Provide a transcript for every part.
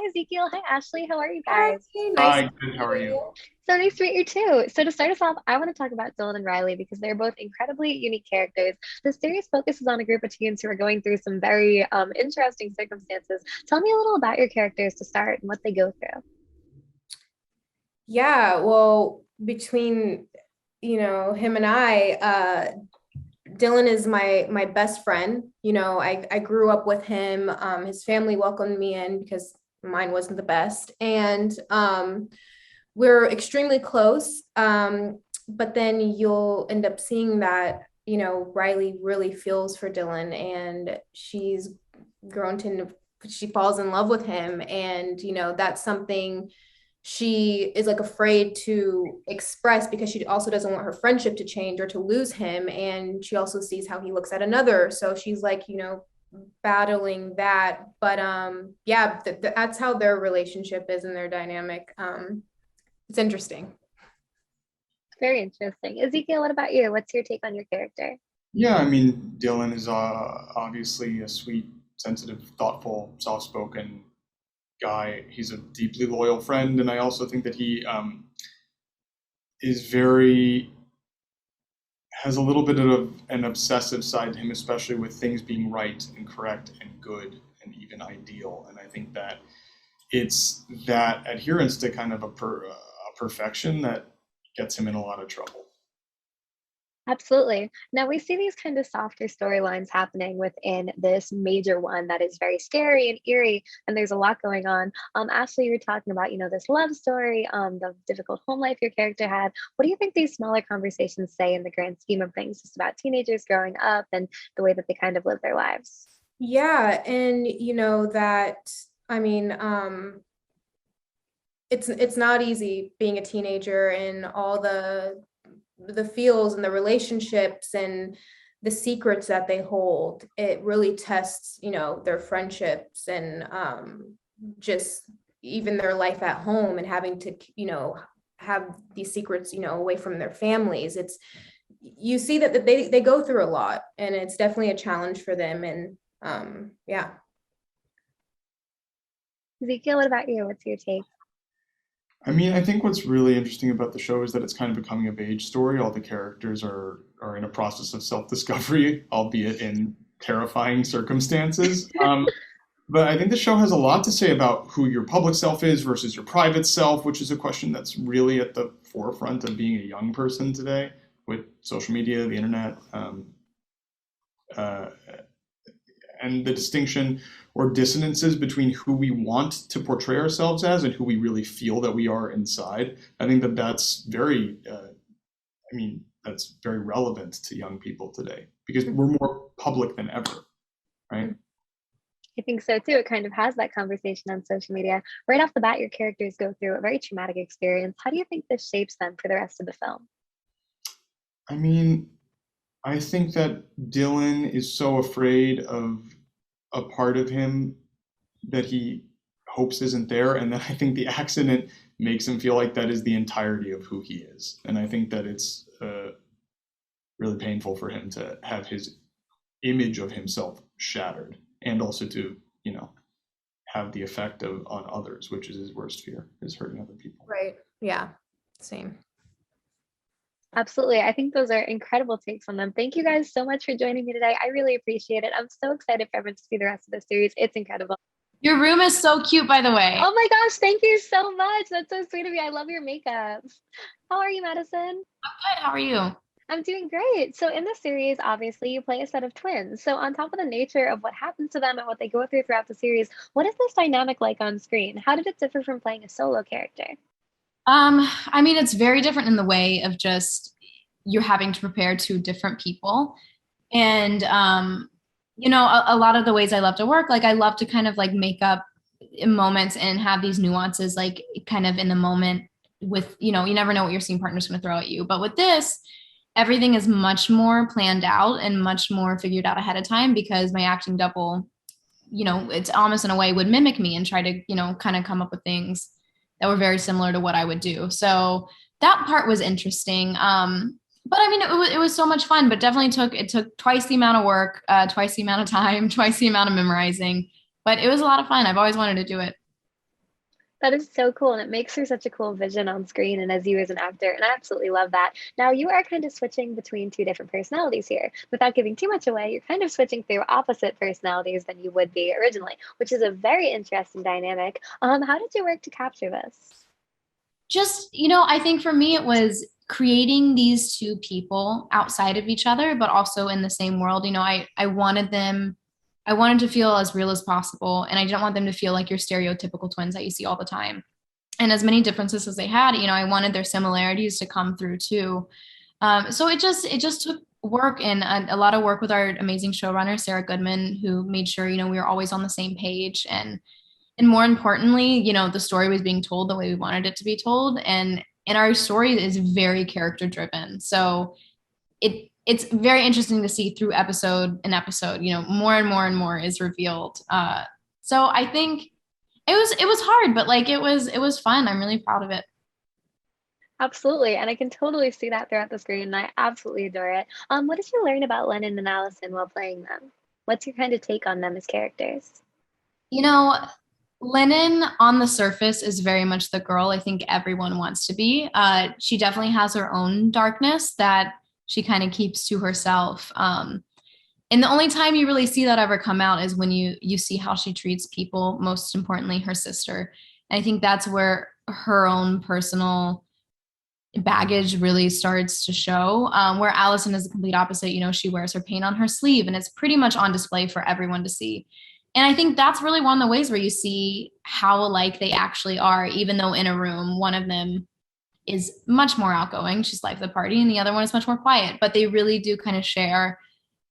Hi, Ezekiel. Hi, Ashley. How are you Hi, guys? nice to Hi, good. How meet are you? you. So nice to meet you too. So to start us off, I want to talk about Dylan and Riley because they're both incredibly unique characters. The series focuses on a group of teens who are going through some very interesting circumstances. Tell me a little about your characters to start and what they go through. Yeah, well, between him and Dylan is my best friend. I grew up with him. His family welcomed me in because mine wasn't the best, and we're extremely close. But then you'll end up seeing that Riley really feels for Dylan, and grown to she falls in love with him, and that's something she is like afraid to express because she also doesn't want her friendship to change or to lose him, and she also sees how he looks at another, so she's like battling that. But yeah, that's how their relationship is and their dynamic. It's interesting. Very interesting. Ezekiel, what about you? What's your take on your character? Yeah, I mean, Dylan is obviously a sweet, sensitive, thoughtful, soft-spoken guy. He's a deeply loyal friend, and I also think that he is very has a little bit of an obsessive side to him, especially with things being right and correct and good and even ideal. And I think that it's that adherence to kind of a perfection that gets him in a lot of trouble. Absolutely. Now we see these kind of softer storylines happening within this major one that is very scary and eerie, and there's a lot going on. Ashley, you were talking about, this love story, the difficult home life your character had. What do you think these smaller conversations say in the grand scheme of things, just about teenagers growing up and the way that they kind of live their lives? Yeah, and that, I mean, it's not easy being a teenager and all the feels and the relationships and the secrets that they hold. It really tests their friendships, and just even their life at home, and having to have these secrets away from their families. It's You see that they go through a lot, and it's definitely a challenge for them. And yeah. Ezekiel, what about you? What's your take? I mean, I think what's really interesting about the show is that it's kind of a coming of age story. All the characters are in a process of self-discovery, albeit in terrifying circumstances. But I think the show has a lot to say about who your public self is versus your private self, which is a question that's really at the forefront of being a young person today with social media, the internet, uh, and the distinction or dissonances between who we want to portray ourselves as and who we really feel that we are inside. I think that that's that's very relevant to young people today because we're more public than ever, right? I think so too. It kind of has that conversation on social media. Right off the bat, your characters go through a very traumatic experience. How do you think this shapes them for the rest of the film? I mean, I think that Dylan is so afraid of a part of him that he hopes isn't there, and then I think the accident makes him feel like that is the entirety of who he is, and I think that it's really painful for him to have his image of himself shattered, and also to have the effect of on others, which is his worst fear, is hurting other people. Right. Yeah. Same. Absolutely. I think those are incredible takes on them. Thank you guys so much for joining me today. I really appreciate it. I'm so excited for everyone to see the rest of the series. It's incredible. Your room is so cute, by the way. Oh my gosh, thank you so much. That's so sweet of you. I love your makeup. How are you, Madison? Good. How are you? I'm doing great. So, in the series, obviously, you play a set of twins. So, on top of the nature of what happens to them and what they go through throughout the series, what is this dynamic like on screen? How did it differ from playing a solo character? I mean, it's very different in the way of just you're having to prepare two different people. And a lot of the ways I love to work, like I love to kind of like make up moments and have these nuances, like kind of in the moment with, you never know what your scene partner's going to throw at you. But with this, everything is much more planned out and much more figured out ahead of time because my acting double, it's almost in a way would mimic me and try to, kind of come up with things that were very similar to what I would do. So that part was interesting. But I mean, it was so much fun, but definitely took twice the amount of work, twice the amount of time, twice the amount of memorizing. But it was a lot of fun. I've always wanted to do it. That is so cool, and it makes her such a cool vision on screen and as you as an actor, and I absolutely love that. Now, you are kind of switching between two different personalities here. Without giving too much away, you're kind of switching through opposite personalities than you would be originally, which is a very interesting dynamic. How did you work to capture this? Just, I think for me, it was creating these two people outside of each other, but also in the same world. I wanted them, I wanted to feel as real as possible. And I didn't want them to feel like your stereotypical twins that you see all the time. And as many differences as they had, I wanted their similarities to come through too. So it just took work and a lot of work with our amazing showrunner, Sarah Goodman, who made sure, we were always on the same page. And more importantly, the story was being told the way we wanted it to be told. And our story is very character driven. So it's very interesting to see through episode, more and more and more is revealed. So I think it was hard, but like it was fun. I'm really proud of it. Absolutely, and I can totally see that throughout the screen, and I absolutely adore it. What did you learn about Lennon and Allison while playing them? What's your kind of take on them as characters? You know, Lennon on the surface is very much the girl I think everyone wants to be. She definitely has her own darkness that she kind of keeps to herself. And the only time you really see that ever come out is when you see how she treats people, most importantly, her sister. And I think that's where her own personal baggage really starts to show. Where Allison is the complete opposite. She wears her pain on her sleeve and it's pretty much on display for everyone to see. And I think that's really one of the ways where you see how alike they actually are, even though in a room, one of them is much more outgoing. She's life of the party, and the other one is much more quiet. But they really do kind of share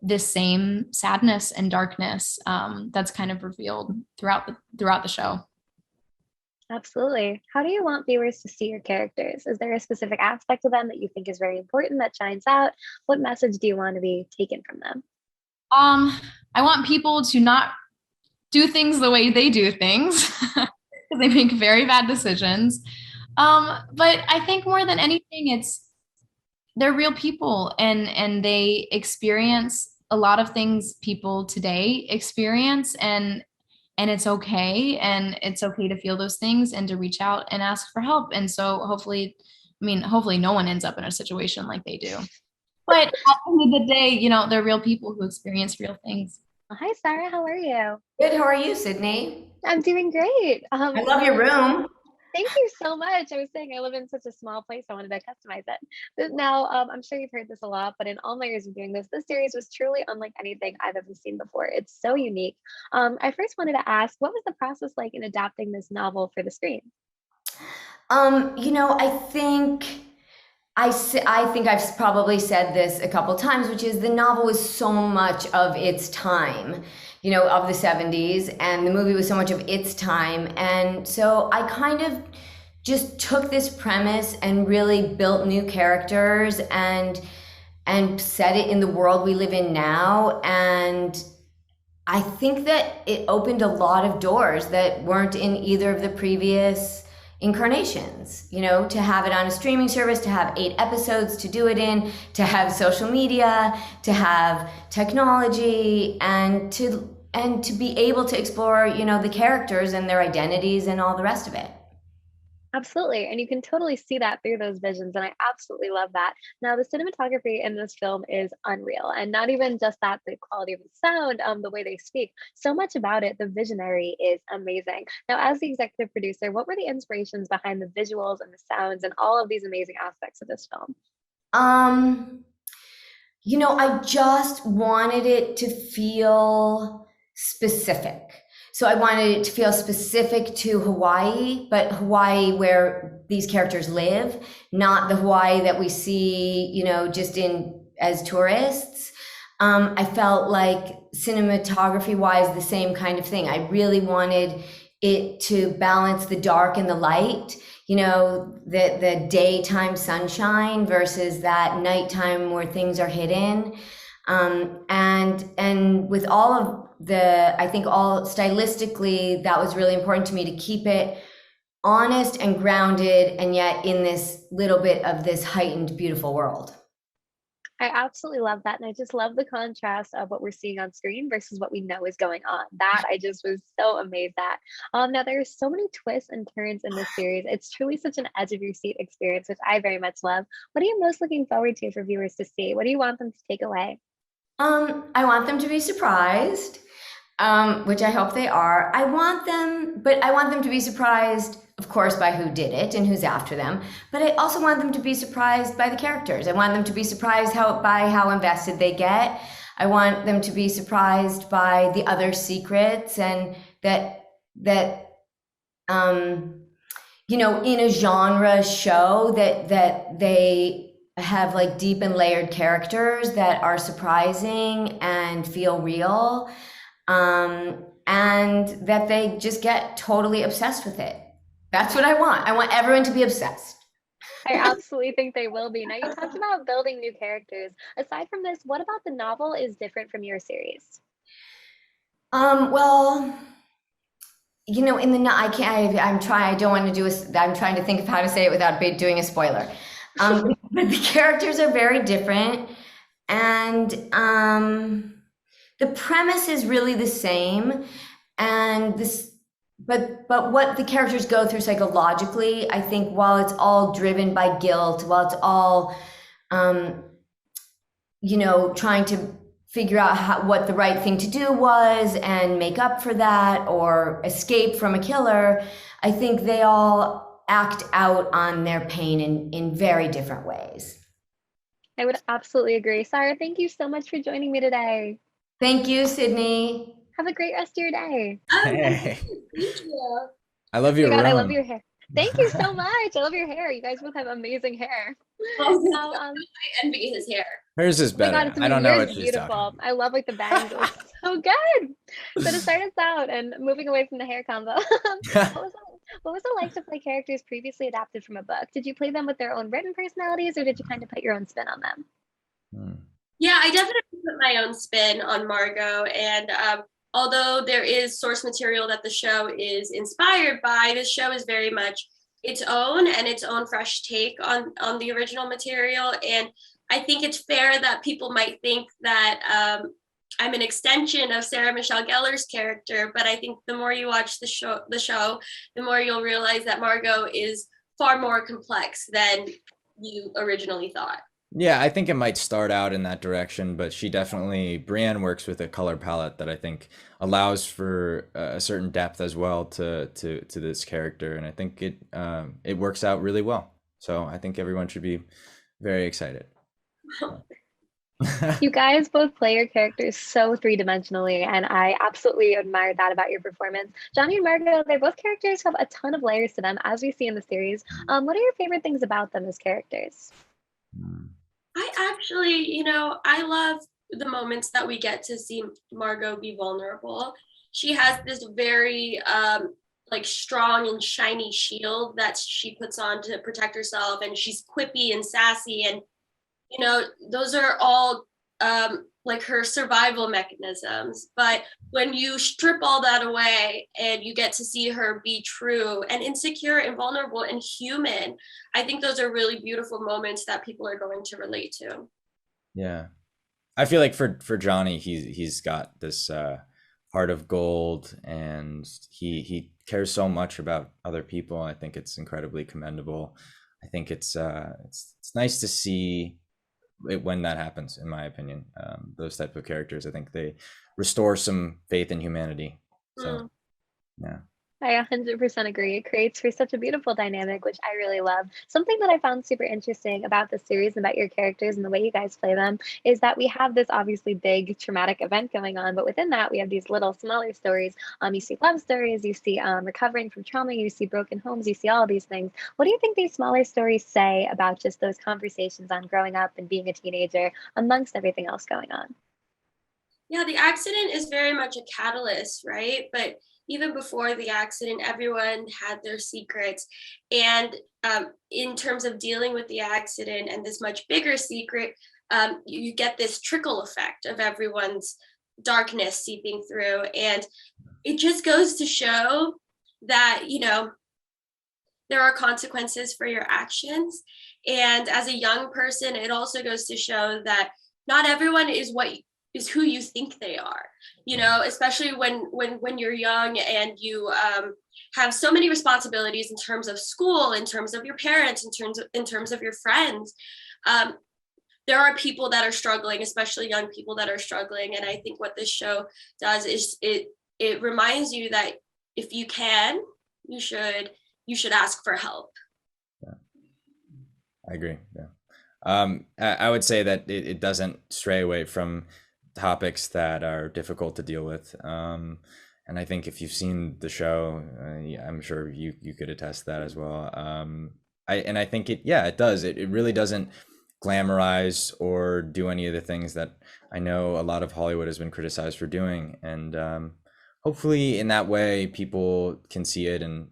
this same sadness and darkness that's kind of revealed throughout the show. Absolutely. How do you want viewers to see your characters? Is there a specific aspect of them that you think is very important that shines out? What message do you want to be taken from them? I want people to not do things the way they do things because they make very bad decisions. But I think more than anything, they're real people and they experience a lot of things people today experience and it's okay to feel those things and to reach out and ask for help. And so hopefully no one ends up in a situation like they do. But at the end of the day, they're real people who experience real things. Hi, Sarah. How are you? Good. How are you, Sydney? I'm doing great. I love your room. Thank you so much. I was saying I live in such a small place. I wanted to customize it. But now, I'm sure you've heard this a lot, but in all my years of doing this series was truly unlike anything I've ever seen before. It's so unique. I first wanted to ask, what was the process like in adapting this novel for the screen? I think I think I've probably said this a couple times, which is the novel was so much of its time, of the 70s, and the movie was so much of its time. And so I kind of just took this premise and really built new characters and set it in the world we live in now. And I think that it opened a lot of doors that weren't in either of the previous incarnations, to have it on a streaming service, to have 8 episodes to do it in, to have social media, to have technology, and to be able to explore, the characters and their identities and all the rest of it. Absolutely. And you can totally see that through those visions. And I absolutely love that. Now, the cinematography in this film is unreal. And not even just that, the quality of the sound, the way they speak, so much about it, the visionary is amazing. Now, as the executive producer, what were the inspirations behind the visuals and the sounds and all of these amazing aspects of this film? I just wanted it to feel specific. So I wanted it to feel specific to Hawaii, but Hawaii where these characters live, not the Hawaii that we see, just as tourists. I felt like cinematography wise, the same kind of thing. I really wanted it to balance the dark and the light, the daytime sunshine versus that nighttime where things are hidden. And with all of I think all stylistically, that was really important to me to keep it honest and grounded, and yet in this little bit of this heightened, beautiful world. I absolutely love that. And I just love the contrast of what we're seeing on screen versus what we know is going on. That I just was so amazed at. Now there's so many twists and turns in this series. It's truly such an edge of your seat experience, which I very much love. What are you most looking forward to for viewers to see? What do you want them to take away? I want them to be surprised, which I hope they are. I want them to be surprised, of course, by who did it and who's after them. But I also want them to be surprised by the characters. I want them to be surprised by how invested they get. I want them to be surprised by the other secrets, and that in a genre show that they have like deep and layered characters that are surprising and feel real, and that they just get totally obsessed with it. That's what I want. I want everyone to be obsessed. I absolutely think they will be. Now, you talked about building new characters. Aside from this, what about the novel is different from your series? Well, in the I can't. I'm trying. I don't want to do a. I'm trying to think of how to say it without doing a spoiler. But the characters are very different, and the premise is really the same, and but what the characters go through psychologically, I think, while it's all driven by guilt, while it's all trying to figure out what the right thing to do was and make up for that or escape from a killer, I think they all act out on their pain in very different ways. I would absolutely agree. Sarah, thank you so much for joining me today. Thank you, Sydney. Have a great rest of your day. Hey. Thank you. I love Oh your my God, I love room. your hair. Thank you so much. I love your hair. You guys both have amazing hair. Oh, Now, I envy his hair. Hers is oh my God, better. it's I don't know yours what is she's talking beautiful. about. I love like the bangs. It looks so good. So to start us out and moving away from the hair combo, what was it like to play characters previously adapted from a book? Did you play them with their own written personalities, or did you kind of put your own spin on them? Yeah, I definitely put my own spin on Margot, and although there is source material that the show is inspired by, this show is very much its own and its own fresh take on the original material. And I think it's fair that people might think that I'm an extension of Sarah Michelle Gellar's character, but I think the more you watch the show, the more you'll realize that Margot is far more complex than you originally thought. Yeah, I think it might start out in that direction, but Brienne works with a color palette that I think allows for a certain depth as well to this character, and I think it works out really well. So I think everyone should be very excited. You guys both play your characters so three-dimensionally, and I absolutely admired that about your performance. Johnny and Margot, they're both characters who have a ton of layers to them, as we see in the series. What are your favorite things about them as characters? I actually, I love the moments that we get to see Margot be vulnerable. She has this very strong and shiny shield that she puts on to protect herself, and she's quippy and sassy, and those are all like her survival mechanisms. But when you strip all that away and you get to see her be true and insecure and vulnerable and human, I think those are really beautiful moments that people are going to relate to. Yeah, I feel like for Johnny, he's got this heart of gold, and he cares so much about other people. I think it's incredibly commendable. I think it's nice to see when that happens, in my opinion. Those type of characters, I think they restore some faith in humanity. So yeah, I 100% agree. It creates for such a beautiful dynamic, which I really love. Something that I found super interesting about the series and about your characters and the way you guys play them is that we have this obviously big traumatic event going on, but within that we have these little smaller stories. You see love stories, you see recovering from trauma, you see broken homes, you see all of these things. What do you think these smaller stories say about just those conversations on growing up and being a teenager amongst everything else going on? Yeah, the accident is very much a catalyst, right? But even before the accident, everyone had their secrets. And in terms of dealing with the accident and this much bigger secret, you get this trickle effect of everyone's darkness seeping through. And it just goes to show that, there are consequences for your actions. And as a young person, it also goes to show that not everyone is who you think they are, you know, especially when you're young and you have so many responsibilities in terms of school, in terms of your parents, in terms of your friends. There are people that are struggling, especially young people that are struggling. And I think what this show does is it reminds you that if you can, you should ask for help. Yeah. I agree. Yeah. I would say that it doesn't stray away from topics that are difficult to deal with. And I think if you've seen the show, I'm sure you could attest to that as well. I think it does. It really doesn't glamorize or do any of the things that I know a lot of Hollywood has been criticized for doing. And hopefully in that way, people can see it and,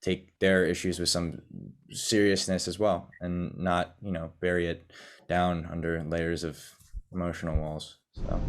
take their issues with some seriousness as well, and not, bury it down under layers of emotional walls. So